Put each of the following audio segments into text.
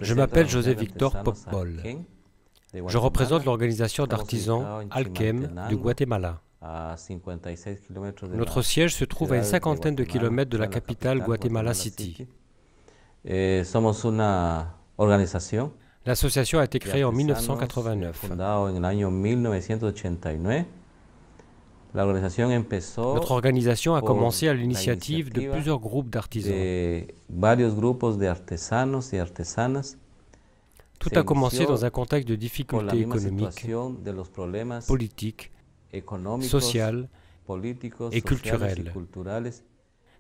Je m'appelle José Victor Pocbol. Je représente l'organisation d'artisans Alkem du Guatemala. Notre siège se trouve à une cinquantaine de kilomètres de la capitale Guatemala City. L'association a été créée en 1989. Notre organisation a commencé à l'initiative de plusieurs groupes d'artisans. Tout a commencé dans un contexte de difficultés économiques, politiques, sociales et culturelles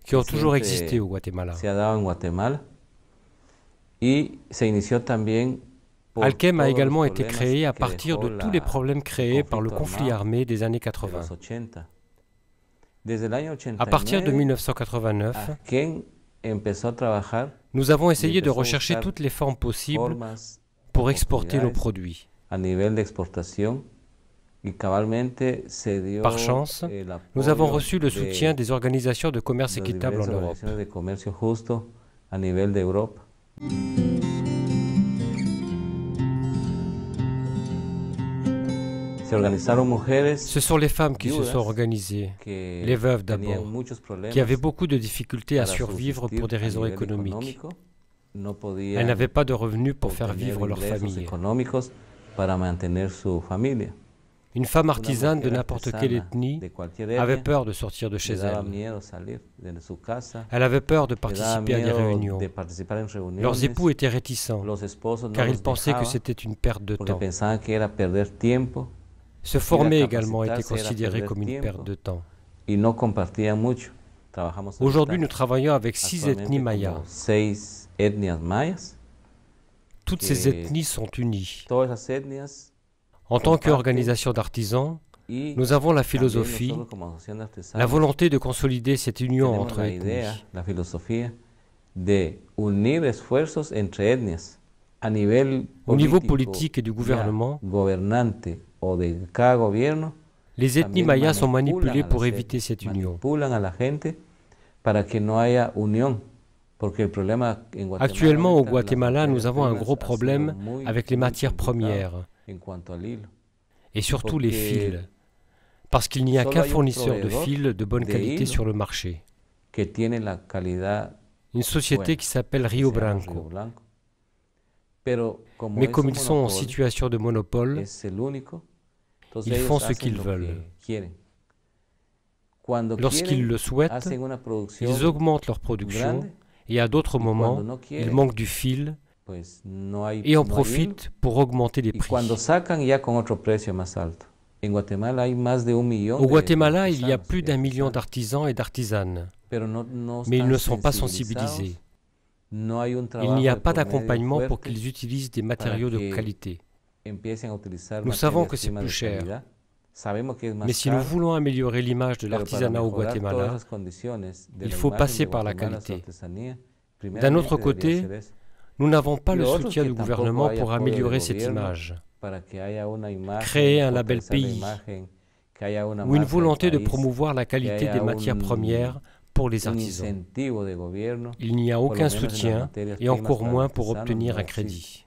qui ont toujours existé au Guatemala. Alkem a également été créé à partir de tous les problèmes créés par le conflit armé des années 80. À partir de 1989, nous avons essayé de rechercher toutes les formes possibles pour exporter nos produits. Par chance, nous avons reçu le soutien des organisations de commerce équitable en Europe. Ce sont les femmes qui se sont organisées, les veuves d'abord, qui avaient beaucoup de difficultés à survivre pour des raisons économiques. Elles n'avaient pas de revenus pour faire vivre leur famille. Une femme artisane de n'importe quelle ethnie avait peur de sortir de chez elle. Elle avait peur de participer à des réunions. Leurs époux étaient réticents, car ils pensaient que c'était une perte de temps. Se former également était considéré comme une perte de temps. Aujourd'hui, nous travaillons avec 6 ethnies mayas. Toutes ces ethnies sont unies. En tant qu'organisation d'artisans, nous avons la philosophie, la volonté de consolider cette union entre ethnies. Au niveau politique et du gouvernement, les ethnies mayas sont manipulées pour éviter cette union. Actuellement, au Guatemala, nous avons un gros problème avec les matières premières et surtout les fils, parce qu'il n'y a qu'un fournisseur de fils de bonne qualité sur le marché. Une société qui s'appelle Rio Branco. Mais comme ils sont en situation de monopole, ils font ce qu'ils veulent. Lorsqu'ils le souhaitent, ils augmentent leur production et à d'autres moments, ils manquent du fil et en profitent pour augmenter les prix. Au Guatemala, il y a plus d'1 million d'artisans et d'artisanes, mais ils ne sont pas sensibilisés. Il n'y a pas d'accompagnement pour qu'ils utilisent des matériaux de qualité. Nous savons que c'est plus cher, mais si nous voulons améliorer l'image de l'artisanat au Guatemala, il faut passer par la qualité. D'un autre côté, nous n'avons pas le soutien du gouvernement pour améliorer cette image. Créer un label pays ou une volonté de promouvoir la qualité des matières premières pour les artisans. Il n'y a aucun soutien et encore moins pour obtenir un crédit.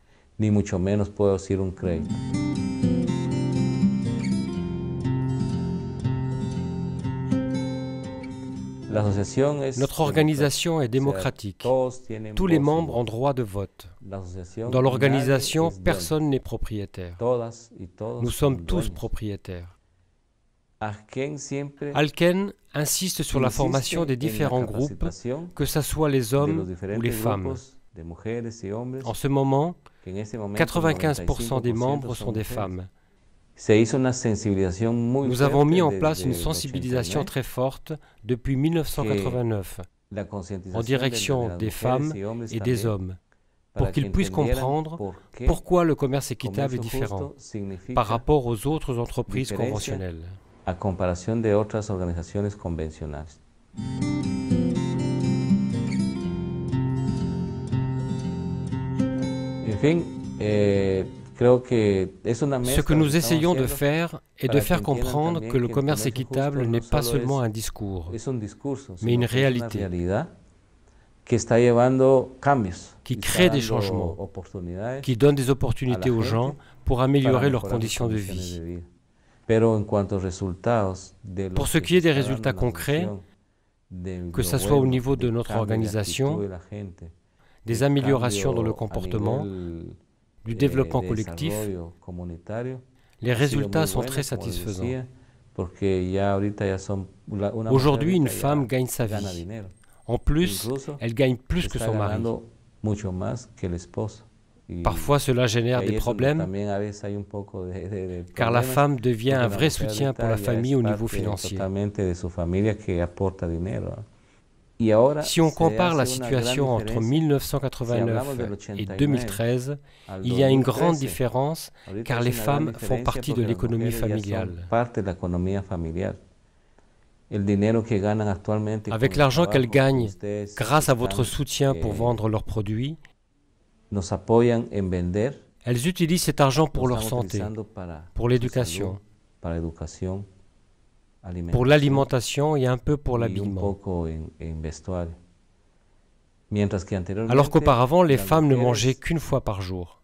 Notre organisation est démocratique. Tous les membres ont droit de vote. Dans l'organisation, personne n'est propriétaire. Nous sommes tous propriétaires. Alkem insiste sur la formation des différents groupes, que ce soit les hommes ou les femmes. En ce moment, 95% des membres sont des femmes. Nous avons mis en place une sensibilisation très forte depuis 1989 en direction des femmes et des hommes pour qu'ils puissent comprendre pourquoi le commerce équitable est différent par rapport aux autres entreprises conventionnelles. A comparación de otras organizaciones convencionales. En fin, Ce que nous essayons de faire est de faire comprendre que le commerce équitable n'est pas seulement un discours, mais une réalité. qui crée des changements, qui donne des opportunités aux gens pour améliorer leurs conditions de vie. Pour ce qui est des résultats concrets, que ce soit au niveau de notre organisation, des améliorations dans le comportement, du développement collectif, les résultats sont très satisfaisants. Aujourd'hui, une femme gagne sa vie. En plus, elle gagne plus que son mari. Parfois, cela génère des problèmes, car la femme devient un vrai soutien pour la famille au niveau financier. Si on compare la situation entre 1989 et 2013, il y a une grande différence, car les femmes font partie de l'économie familiale. Avec l'argent qu'elles gagnent grâce à votre soutien pour vendre leurs produits, elles utilisent cet argent pour leur santé, pour l'éducation, pour l'alimentation et un peu pour l'habillement. Alors qu'auparavant, les femmes ne mangeaient qu'une fois par jour.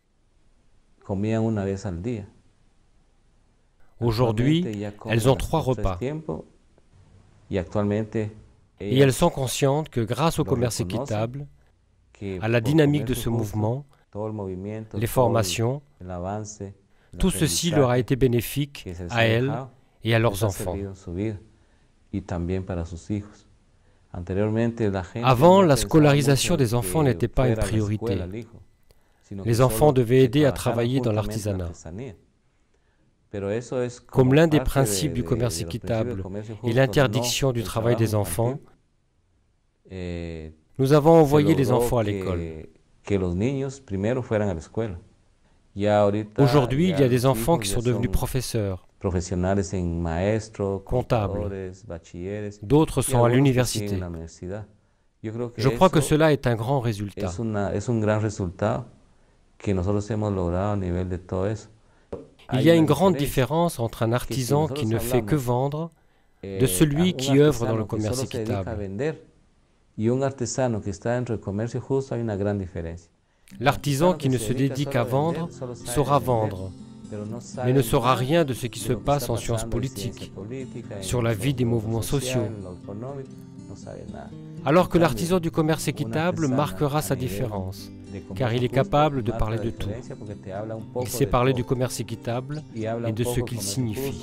Aujourd'hui, elles ont 3 repas. Et elles sont conscientes que grâce au commerce équitable, à la dynamique de ce mouvement, les formations, tout ceci leur a été bénéfique à elles et à leurs enfants. Avant, la scolarisation des enfants n'était pas une priorité. Les enfants devaient aider à travailler dans l'artisanat. Comme l'un des principes du commerce équitable est l'interdiction du travail des enfants, nous avons envoyé les enfants à l'école. Aujourd'hui, il y a des enfants qui sont devenus professeurs, comptables, d'autres sont à l'université. Je crois que cela est un grand résultat. Il y a une grande différence entre un artisan qui ne fait que vendre de celui qui œuvre dans le commerce équitable. L'artisan qui ne se dédie qu'à vendre saura vendre, mais ne saura rien de ce qui se passe en sciences politiques, sur la vie des mouvements sociaux. Alors que l'artisan du commerce équitable marquera sa différence, car il est capable de parler de tout. Il sait parler du commerce équitable et de ce qu'il signifie.